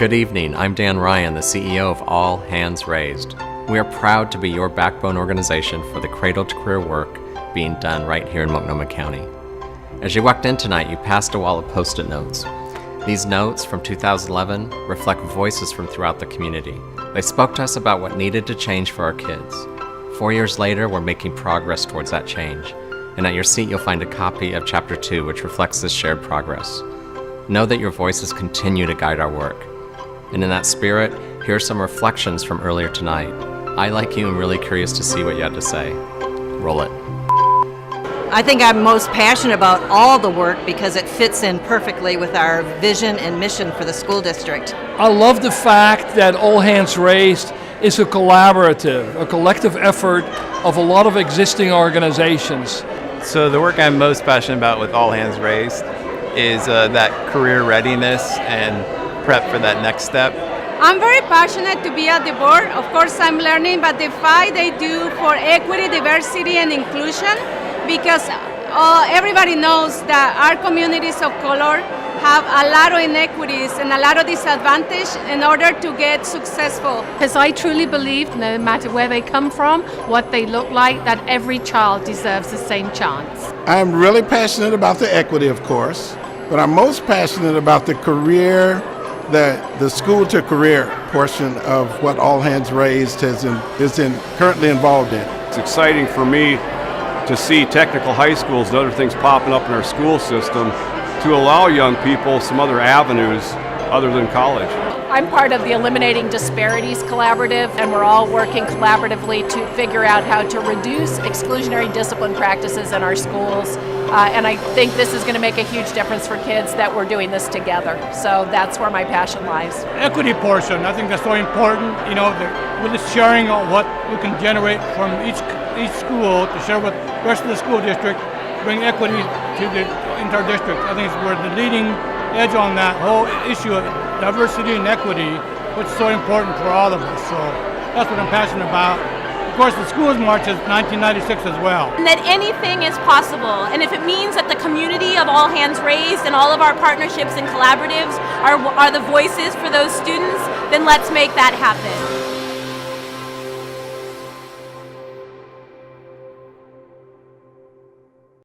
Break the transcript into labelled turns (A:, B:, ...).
A: Good evening. I'm Dan Ryan, the CEO of All Hands Raised. We are proud to be your backbone organization for the cradle-to-career work being done right here in Multnomah County. As you walked in tonight, you passed a wall of Post-it notes. These notes from 2011 reflect voices from throughout the community. They spoke to us about what needed to change for our kids. 4 years later, we're making progress towards that change. And at your seat, you'll find a copy of Chapter 2, which reflects this shared progress. Know that your voices continue to guide our work. And in that spirit, here are some reflections from earlier tonight. I, like you, am really curious to see what you had to say. Roll it.
B: I think I'm most passionate about all the work because it fits in perfectly with our vision and mission for the school district.
C: I love the fact that All Hands Raised is a collaborative, a collective effort of a lot of existing organizations.
D: So the work I'm most passionate about with All Hands Raised is that career readiness and prep for that next step.
E: I'm very passionate to be at the board. Of course, I'm learning about the fight they do for equity, diversity, and inclusion, because everybody knows that our communities of color have a lot of inequities and a lot of disadvantage in order to get successful.
F: Because I truly believe, no matter where they come from, what they look like, that every child deserves the same chance.
G: I'm really passionate about the equity, of course, but I'm most passionate about the career, the school to career portion of what All Hands Raised is currently involved in.
H: It's exciting for me to see technical high schools and other things popping up in our school system to allow young people some other avenues other than college.
I: I'm part of the Eliminating Disparities Collaborative, and we're all working collaboratively to figure out how to reduce exclusionary discipline practices in our schools. And I think this is going to make a huge difference for kids that we're doing this together. So that's where my passion lies.
J: Equity portion, I think that's so important, with the sharing of what we can generate from each school to share with the rest of the school district, bring equity into our district. I think we're the leading edge on that whole issue of diversity and equity, which is so important for all of us. So that's what I'm passionate about. Of course, the Schools March is 1996 as well.
K: And that anything is possible. And if it means that the community of All Hands Raised and all of our partnerships and collaboratives are the voices for those students, then let's make that happen.